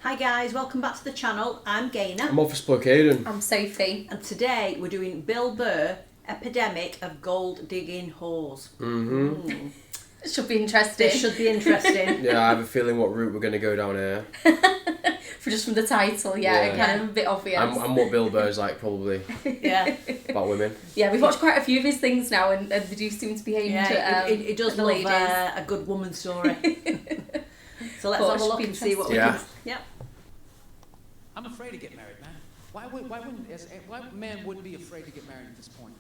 Hi guys, welcome back to the channel. I'm Gaynor. I'm Office Bloke Aidan. I'm Sophie. And today we're doing Bill Burr, Epidemic of Gold Digging Whores. It should be interesting. This should be interesting. Yeah, I have a feeling what route we're going to go down here. Just from the title, kind of a bit obvious. And what Bill Burr's like, probably. Yeah. About women. Yeah, we've watched quite a few of his things now, and they do seem to be aimed at it does the love ladies. A good woman story. So let's have a look and see what we can... Yeah. I'm afraid to get married, man. Why man wouldn't be afraid to get married at this point?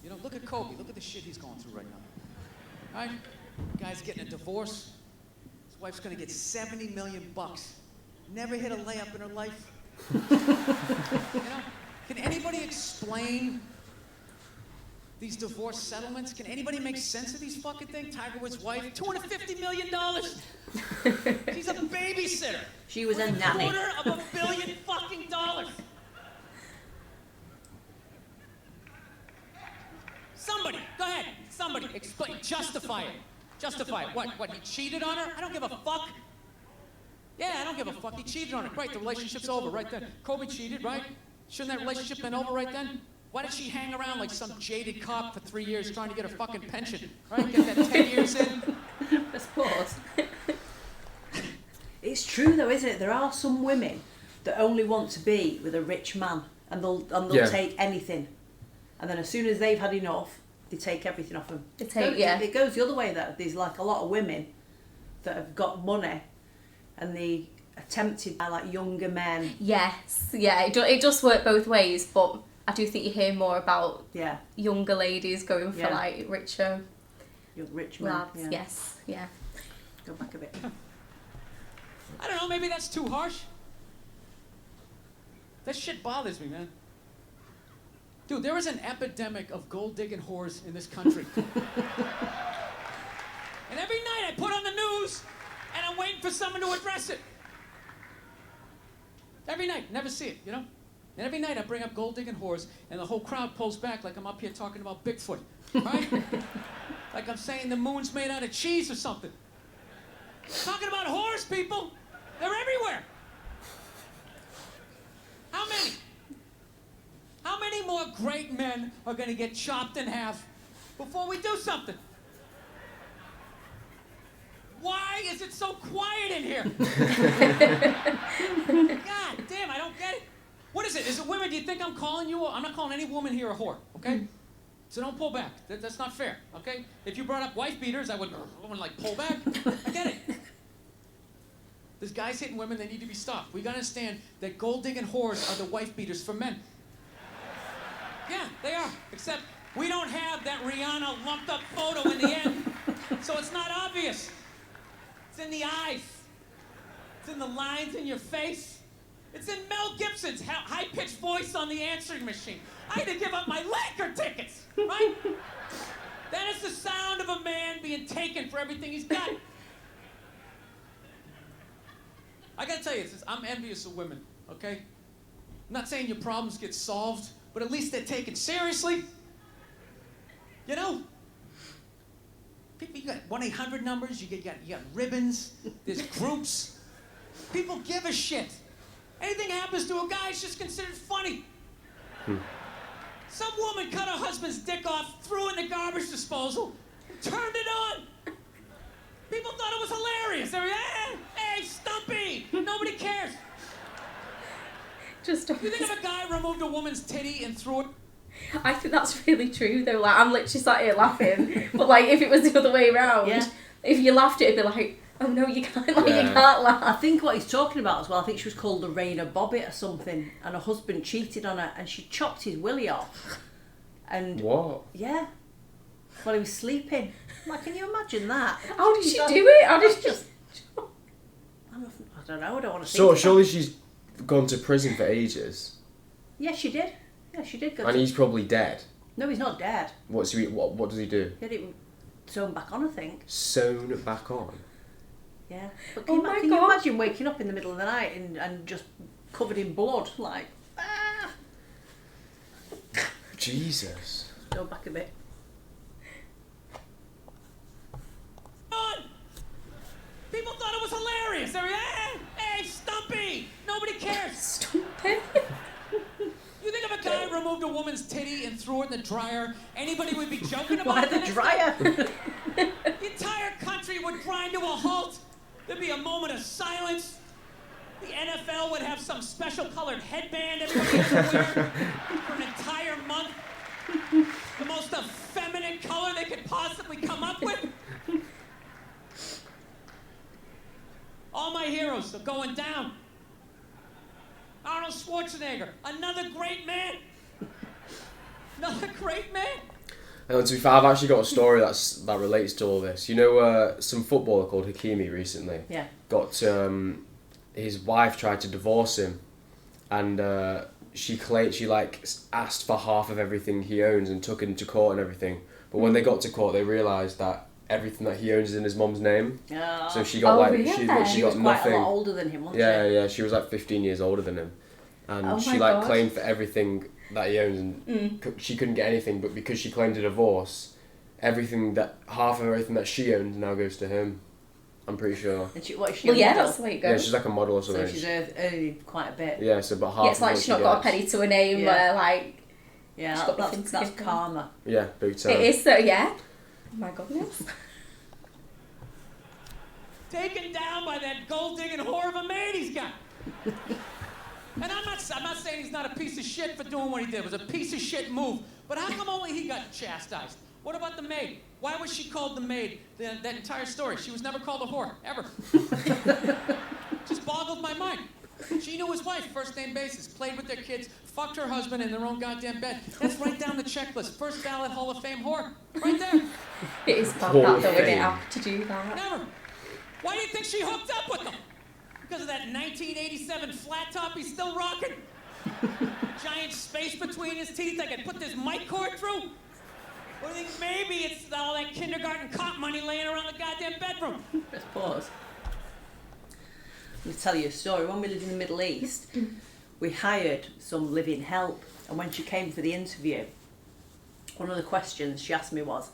You know, look at Kobe. Look at the shit he's going through right now. All right? Guy's getting a divorce. His wife's going to get $70 million. Never hit a layup in her life. You know, can anybody explain these divorce settlements? Can anybody make sense of these fucking things? Tiger Woods' wife, $250 million. She's a babysitter. She was a nanny. $250 million fucking dollars. Somebody, go ahead. Somebody, explain, justify it. Justify it. What, he cheated on her? I don't give a fuck. Yeah, I don't give a fuck. He cheated on her. Right, the relationship's over right then. Kobe cheated, right? Shouldn't that relationship been over right then? Why did she hang around like some jaded cop for 3 years trying to get her fucking pension? Right, get that 10 years in? Let's pause. It's true though, isn't it? There are some women that only want to be with a rich man and they'll take anything. And then as soon as they've had enough, they take everything off them. It goes the other way though. There's like a lot of women that have got money and they are tempted by like younger men. Yes, yeah, it does work both ways, but I do think you hear more about younger ladies going for like richer rich men. Lads. Yes, yeah. Go back a bit. I don't know, maybe that's too harsh. That shit bothers me, man. Dude, there is an epidemic of gold-digging whores in this country. And every night I put on the news, and I'm waiting for someone to address it. Every night, never see it, you know? And every night I bring up gold-digging whores, and the whole crowd pulls back like I'm up here talking about Bigfoot, right? Like I'm saying the moon's made out of cheese or something. Talking about whores, people. They're everywhere. How many? How many more great men are going to get chopped in half before we do something? Why is it so quiet in here? God damn, I don't get it. What is it? Is it women? Do you think I'm calling you? I'm not calling any woman here a whore, okay? So don't pull back. That's not fair, okay? If you brought up wife beaters, I wouldn't like pull back. I get it. There's guys hitting women, they need to be stopped. We gotta understand that gold-digging whores are the wife beaters for men. Yeah, they are. Except we don't have that Rihanna lumped up photo in the end, so it's not obvious. It's in the eyes. It's in the lines in your face. It's in Mel Gibson's high-pitched voice on the answering machine. I had to give up my Laker tickets, right? That is the sound of a man being taken for everything he's got. I gotta tell you, I'm envious of women, okay? I'm not saying your problems get solved, but at least they're taken seriously. You know? People, you got 1-800 numbers, you got ribbons, there's groups. People give a shit. Anything happens to a guy, it's just considered funny. Some woman cut her husband's dick off, threw it in the garbage disposal, and turned it on. People thought it was hilarious. They were, hey, Stumpy! Nobody cares. You think if a guy removed a woman's titty and threw it? I think that's really true though. Like I'm literally sat here laughing, but like if it was the other way around, if you laughed, it'd be like, oh no, you can't. Like you can't laugh. I think what he's talking about as well. I think she was called Lorena Bobbitt or something, and her husband cheated on her, and she chopped his willy off. And what? Yeah. While he was sleeping. Like, can you imagine that? How did she do it? How did she just? I don't know. I don't want to. So surely she's gone to prison for ages. Yeah, she did. Yeah, she did. And he's probably dead. No, he's not dead. What does he do? He had it sewn back on, I think. Sewn back on. Yeah. But can you imagine waking up in the middle of the night and just covered in blood, like? Ah! Jesus. Go back a bit. People thought it was hilarious. They were, hey, Stumpy! a woman's titty and threw it in the dryer, anybody would be joking about Why it. the dryer? The entire country would grind to a halt. There'd be a moment of silence. The NFL would have some special colored headband everybody has to wear for an entire month. The most effeminate color they could possibly come up with. All my heroes are going down. Arnold Schwarzenegger, another great man. Another great man. And to be fair, I've actually got a story that relates to all this. You know, some footballer called Hakimi recently got his wife tried to divorce him, and she asked for half of everything he owns and took him to court and everything. But when they got to court, they realised that everything that he owns is in his mum's name. So she got really? she was got quite nothing. a lot older than him, wasn't she? Yeah, she was like 15 years older than him, and she God. claimed for everything that he owns, and she couldn't get anything. But because she claimed a divorce, half of everything that she owns now goes to him. I'm pretty sure. And what is she? Well, a yeah, model? that's the way it goes. Yeah, she's like a model or something. So she's earning quite a bit. Yeah, so but half. Yeah, it's like she's not got a penny to her name. Yeah. Where Yeah, she's got nothing to that's give them. karma. Yeah, big time. It is so. Yeah. Oh my goodness. Taken down by that gold-digging whore of a maid he's got. And I'm not saying he's not a piece of shit for doing what he did. It was a piece of shit move. But how come only he got chastised? What about the maid? Why was she called the maid that entire story? She was never called a whore, ever. Just boggled my mind. She knew his wife, first name basis, played with their kids, fucked her husband in their own goddamn bed. That's right down the checklist. First ballot Hall of Fame whore. Right there. It is bad Hall that of though, isn't it, Fame. have to do that. Never. Why do you think she hooked up with him? Because of that 1987 flat top he's still rocking? Giant space between his teeth I could put this mic cord through? Or do you think maybe it's all that kindergarten cop money laying around the goddamn bedroom? Let's pause. Let me tell you a story. When we lived in the Middle East, we hired some live-in help, and when she came for the interview, one of the questions she asked me was,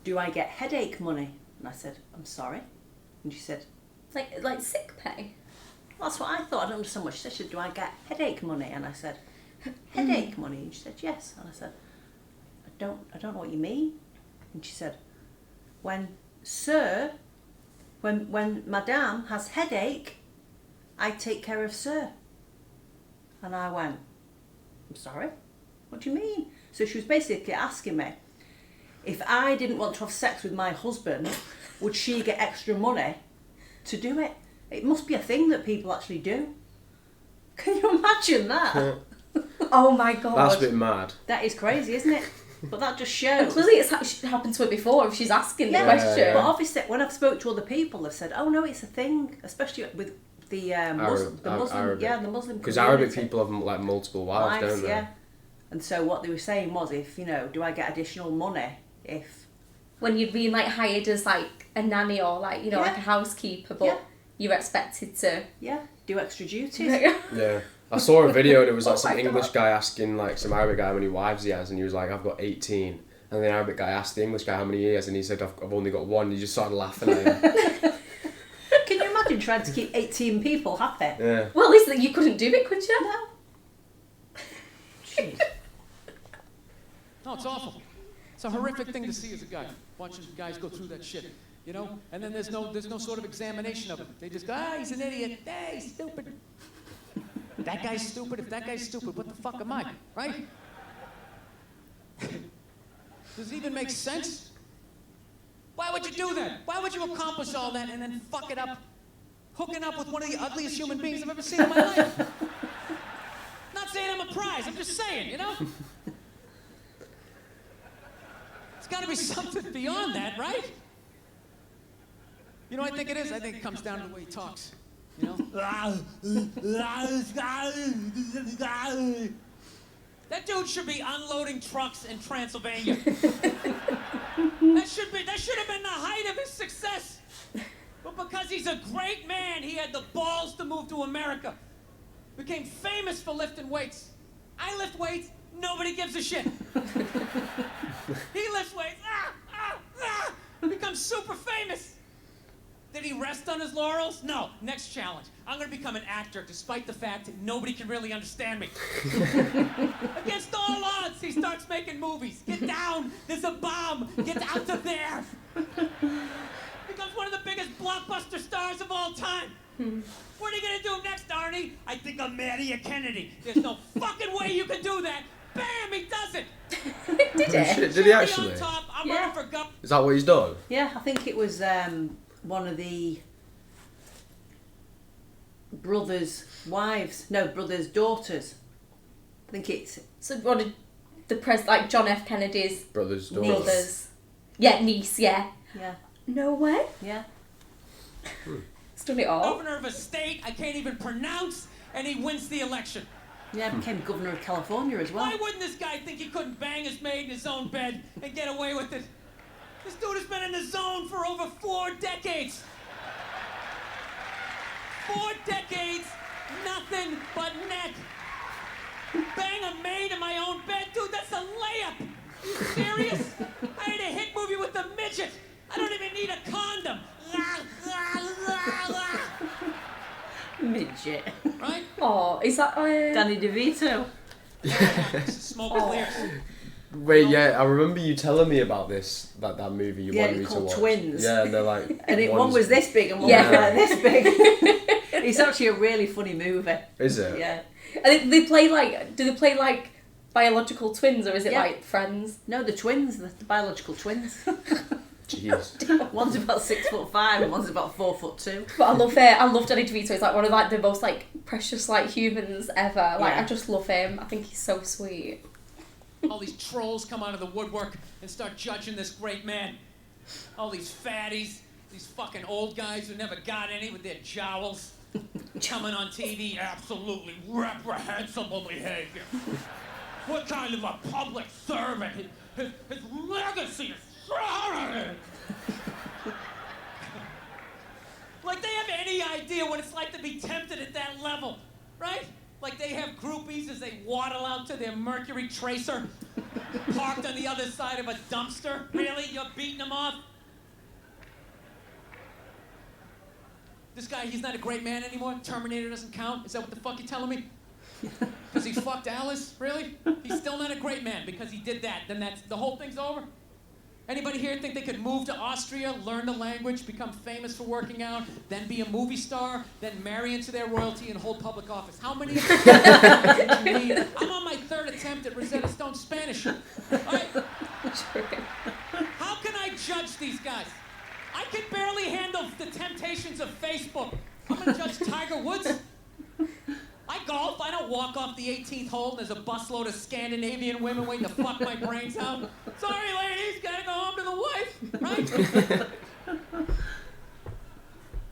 do I get headache money? And I said, I'm sorry. And she said, Like sick pay. well, that's what I thought. I don't understand what she said. She said, do I get headache money? And I said, headache money? And she said, yes. And I said, I don't know what you mean. And she said, when Madame has headache, I take care of Sir. And I went, I'm sorry? What do you mean? So she was basically asking me, if I didn't want to have sex with my husband, would she get extra money to do it? It must be a thing that people actually do. Can you imagine that? Oh my god. That's a bit mad. That is crazy, isn't it? But that just And shows. clearly it's happened to her before if she's asking the question. Yeah. But obviously, when I've spoke to other people, they've said, "Oh no, it's a thing," especially with the Muslim, Arabic. the Muslim. Because community. Arabic people have like multiple wives, don't they? Yeah. And so what they were saying was, if do I get additional money if When you've been like hired as like a nanny or like like a housekeeper, but you're expected to do extra duties? Yeah. I saw a video and it was like Oh some my English God. guy asking like some Arabic guy how many wives he has, and he was like, I've got 18. And the Arabic guy asked the English guy how many he has, and he said, I've only got one. And he just started laughing at him. Can you imagine trying to keep 18 people happy? Yeah. Well, at least you couldn't do it, could you? No. Jeez. No, it's awful. It's a horrific thing to see as a guy, watching guys go through that shit, And then there's no sort of examination of it. They just go, he's an idiot. Hey, he's stupid. That guy's stupid. If that guy's stupid, what the fuck am I, right? Does it even make sense? Why would you do that? Why would you accomplish all that and then fuck it up, hooking up with one of the ugliest human beings I've ever seen in my life? Not saying I'm a prize. I'm just saying, It's got to be something beyond that, right? I think it is. I think it comes down to the way he talks. That dude should be unloading trucks in Transylvania. That should have been the height of his success. But because he's a great man, he had the balls to move to America. Became famous for lifting weights. I lift weights, nobody gives a shit. He lifts weights, becomes super famous. Did he rest on his laurels? No. Next challenge. I'm going to become an actor despite the fact that nobody can really understand me. Against all odds, he starts making movies. Get down. There's a bomb. Get out of there. Becomes one of the biggest blockbuster stars of all time. What are you going to do next, Arnie? I think I'm Maddie Kennedy. There's no fucking way you can do that. Bam, he does it. Did he actually? Top, I'm ready for go. Is that what he's done? Yeah, I think it was one of the brothers' wives. No, brothers' daughters. I think it's... So one of the like John F. Kennedy's brothers' daughters. Yeah, niece, yeah. Yeah. No way. Yeah. He's done it all. Governor of a state I can't even pronounce, and he wins the election. Yeah, became governor of California as well. Why wouldn't this guy think he couldn't bang his maid in his own bed and get away with it? This dude has been in the zone for over 4 decades. 4 decades, nothing but neck. Bang a maid in my own bed? Dude, that's a layup. Are you serious? I had a hit movie with a midget. I don't even need a condom. Midget. Right? Oh, is that... Danny DeVito. Smoke clears. Wait, yeah, I remember you telling me about this, that movie you wanted me to called watch. Twins. Yeah, and they're like... And one was this big and one was like this big. It's actually a really funny movie. Is it? Yeah. And they play like... Do they play like biological twins, or is it like friends? No, the twins, the biological twins. Jeez. One's about 6'5" and one's about 4'2". But I love Danny DeVito. He's like one of like the most like precious like humans ever. Like I just love him. I think he's so sweet. All these trolls come out of the woodwork and start judging this great man. All these fatties, these fucking old guys who never got any with their jowls, coming on TV, absolutely reprehensible behavior. What kind of a public servant? His legacy is shrouded. Like they have any idea what it's like to be tempted at that level, right? Like they have groupies as they waddle out to their Mercury Tracer, parked on the other side of a dumpster. Really? You're beating them off? This guy, he's not a great man anymore? Terminator doesn't count? Is that what the fuck you're telling me? Because he fucked Alice? Really? He's still not a great man because he did that. Then that's the whole thing's over? Anybody here think they could move to Austria, learn the language, become famous for working out, then be a movie star, then marry into their royalty and hold public office? How many of you? I'm on my 3rd attempt at Rosetta Stone Spanish. All right? How can I judge these guys? I can barely handle the temptations of Facebook. I'm gonna judge Tiger Woods. I golf. I don't walk off the 18th hole and there's a busload of Scandinavian women waiting to fuck my brains out. Sorry, ladies, gotta go home to the wife, right?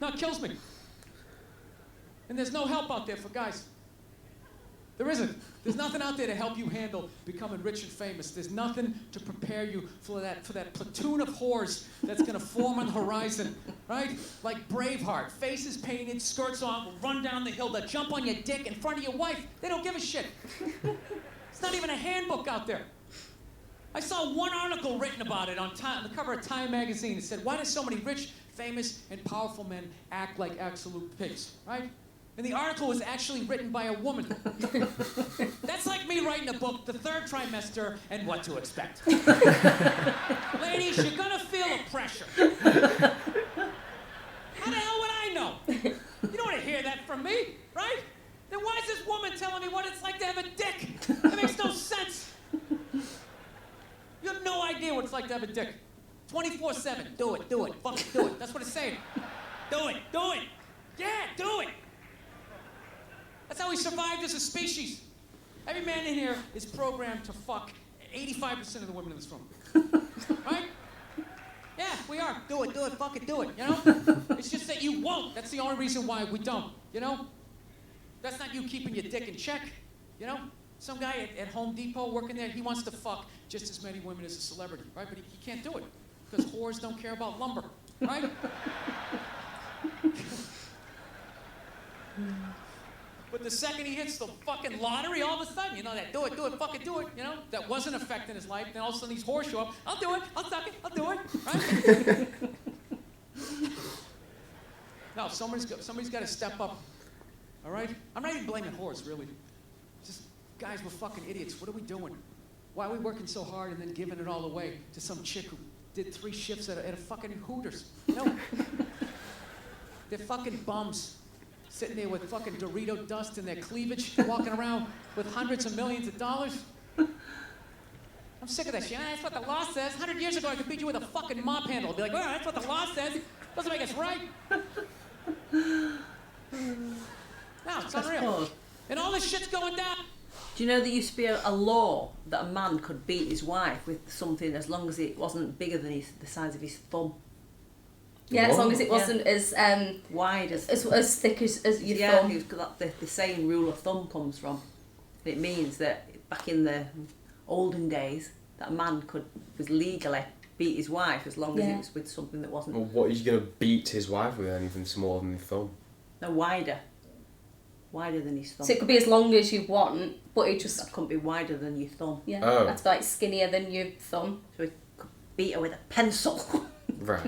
No, it kills me. And there's no help out there for guys. There isn't. There's nothing out there to help you handle becoming rich and famous. There's nothing to prepare you for that platoon of whores that's gonna form on the horizon, right? Like Braveheart, faces painted, skirts on, will run down the hill, they'll jump on your dick in front of your wife. They don't give a shit. It's not even a handbook out there. I saw one article written about it on the cover of Time magazine. It said, why do so many rich, famous, and powerful men act like absolute pigs, right? And the article was actually written by a woman. That's like me writing a book, The Third Trimester, and What to Expect. Ladies, you're gonna feel a pressure. How the hell would I know? You don't want to hear that from me, right? Then why is this woman telling me what it's like to have a dick? That makes no sense. You have no idea what it's like to have a dick. 24/7, do it, fucking do it. That's what it's saying. Do it. Yeah, do it. That's how we survived as a species. Every man in here is programmed to fuck 85% of the women in this room. Right? Yeah, we are. Do it, fucking do it, you know? It's just that you won't. That's the only reason why we don't, you know? That's not you keeping your dick in check, you know? Some guy at Home Depot working there, he wants to fuck just as many women as a celebrity, right? But he can't do it because whores don't care about lumber, right? But the second he hits the fucking lottery, all of a sudden, you know, that do it, fucking do it, you know, that wasn't affecting his life. Then all of a sudden these whores show up. I'll do it, I'll suck it, I'll do it, right? No, somebody's got to step up. All right? I'm not even blaming whores, really. Just, guys, we're fucking idiots. What are we doing? Why are we working so hard and then giving it all away to some chick who did 3 shifts at a fucking Hooters? No. They're fucking bums. Sitting there with fucking Dorito dust in their cleavage, walking around with hundreds of millions of dollars. I'm sick of that shit. That's what the law says. 100 years ago, I could beat you with a fucking mop handle. I'd be like, well, that's what the law says. Doesn't make us right. No, it's unreal. And all this shit's going down. Do you know there used to be a law that a man could beat his wife with something as long as it wasn't bigger than the size of his thumb? Yeah, as long as it wasn't as wide as thick as your thumb. Yeah, the saying rule of thumb comes from. It means that back in the olden days, that a man was legally beat his wife as long as it was with something that wasn't. Well, what, he's going to beat his wife with anything smaller than his thumb? No, wider than his thumb. So it could be as long as you want, but it just... That couldn't be wider than your thumb. Yeah, that's like skinnier than your thumb. So he could beat her with a pencil. Right.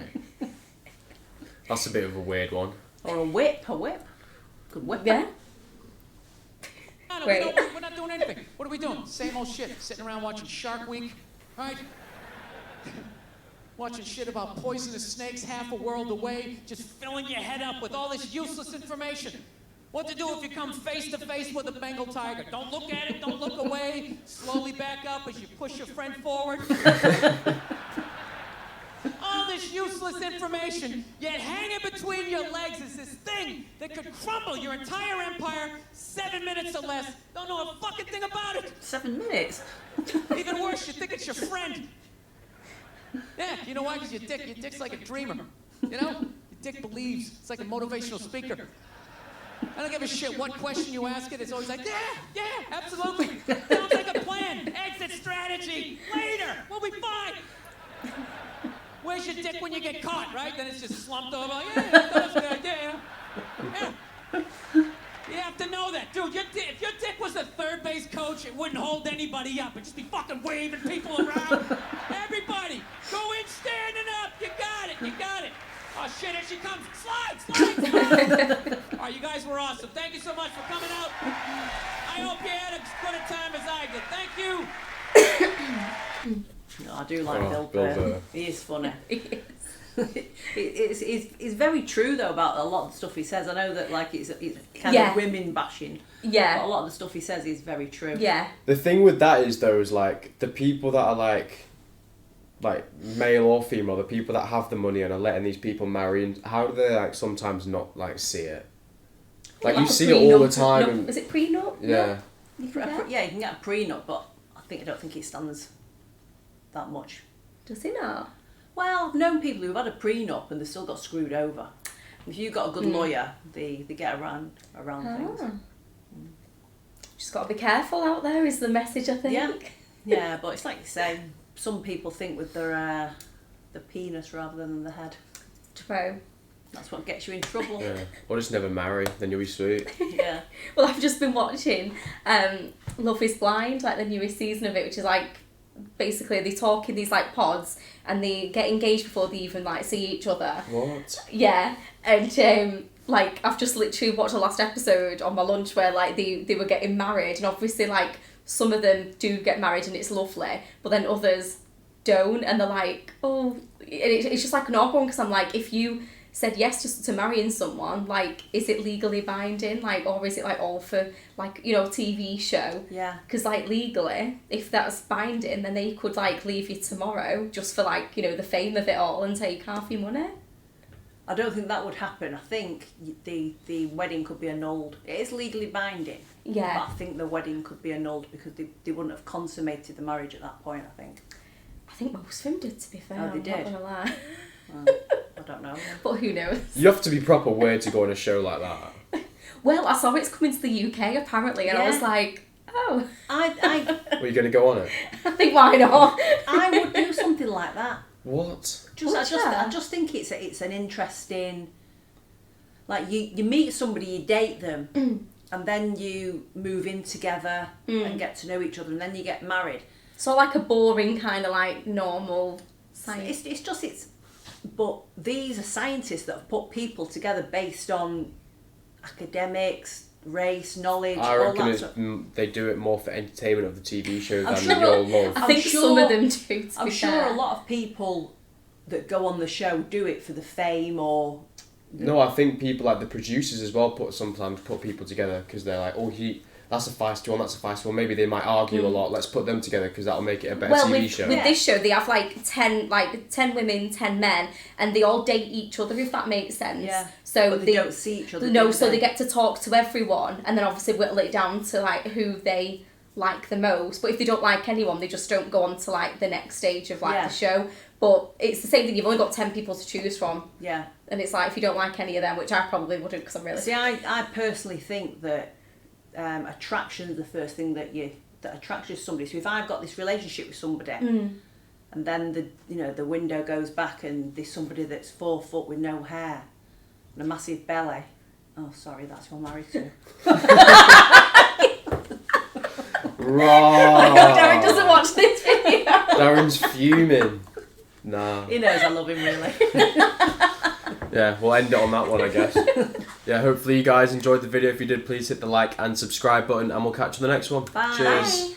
That's a bit of a weird one. Or a whip. Could whip her. No, we're not doing anything. What are we doing? Same old shit. Sitting around watching Shark Week, right? Watching shit about poisonous snakes half a world away, just filling your head up with all this useless information. What to do if you come face to face with a Bengal tiger? Don't look at it, don't look away. Slowly back up as you push your friend forward. All this useless information, yet hanging between your legs is this thing that could crumble your entire empire 7 minutes or less. Don't know a fucking thing about it. 7 minutes? Even worse, you think it's your friend. Yeah, you know why? Because your dick's like a dreamer. You know? Your dick believes. It's like a motivational speaker. I don't give a shit what question you ask it. It's always like, yeah, absolutely. Sounds like a plan. Exit strategy. Later. We'll be fine. Where's your dick when you get caught, right? Then it's just slumped over. Yeah, that was a good idea. Yeah. You have to know that. Dude, if your dick was a third base coach, it wouldn't hold anybody up. It'd just be fucking waving people around. Everybody, go in standing up. You got it. Oh, shit, here she comes. Slide. All right, you guys were awesome. Thank you so much for coming out. I hope you had as good a time as I did. Thank you. No, I do like Bill Burr. He is funny. It's very true though about a lot of the stuff he says. I know that like it's kind of women bashing. Yeah. But a lot of the stuff he says is very true. Yeah. The thing with that is though is like the people that are like male or female, the people that have the money and are letting these people marry, and how do they like sometimes not like see it? Like you see it all the time. Is it prenup? Yeah. Yeah, you can get a prenup, but I don't think it stands that much. Does it not? Well, I've known people who've had a prenup and they still got screwed over. If you've got a good lawyer, they get around things. Just got to be careful out there is the message, I think. Yeah, but it's like you say, some people think with their the penis rather than the head. True. That's what gets you in trouble. Yeah. Or just never marry, then you'll be sweet. Yeah. Well, I've just been watching Love is Blind, like the newest season of it, which is like basically they talk in these like pods and they get engaged before they even like see each other. What? Yeah, and like I've just literally watched the last episode on my lunch where like they were getting married, and obviously like some of them do get married and it's lovely, but then others don't, and they're like, oh, it's just like an awkward one because I'm like, if you said yes to marrying someone, like, is it legally binding, like, or is it like all for like, you know, TV show? Yeah. Because like legally, if that's binding, then they could like leave you tomorrow just for like, you know, the fame of it all and take half your money. I don't think that would happen. I think the wedding could be annulled. It is legally binding. Yeah. But I think the wedding could be annulled because they wouldn't have consummated the marriage at that point, I think. I think most of them did, to be fair. Oh, they did? I'm not gonna lie. I don't know. But who knows? You have to be proper weird to go on a show like that. Well, I saw it's coming to the UK apparently, and I was like, oh. Were you going to go on it? I think why not? I would do something like that. What? I just think it's an interesting, like you meet somebody, you date them, and then you move in together and get to know each other, and then you get married. So like a boring kind of like normal science. It's But these are scientists that have put people together based on academics, race, knowledge, I all reckon that stuff. they do it more for entertainment of the TV show than sure, your love. I think some of them do. I'm sure a lot of people that go on the show do it for the fame or. No, I think people like the producers as well sometimes put people together because they're like, oh, that's a feisty one, that's a feisty one. Maybe they might argue a lot. Let's put them together because that'll make it a better TV show. With this show, they have like 10 women, 10 men, and they all date each other, if that makes sense. Yeah. So but they don't see each other. No, so they get to talk to everyone, and then obviously whittle it down to like who they like the most. But if they don't like anyone, they just don't go on to like the next stage of like the show. But it's the same thing. You've only got 10 people to choose from. Yeah. And it's like if you don't like any of them, which I probably wouldn't because I'm really. See, I personally think that attraction is the first thing that attracts you to somebody. So if I've got this relationship with somebody, and then the window goes back and there's somebody that's 4 foot with no hair and a massive belly. Oh, sorry, that's who I'm married to. Right. Darren doesn't watch this video. Darren's fuming. Nah. He knows I love him really. Yeah, we'll end it on that one, I guess. Yeah, hopefully you guys enjoyed the video. If you did, please hit the like and subscribe button, and we'll catch you in the next one. Bye. Cheers. Bye.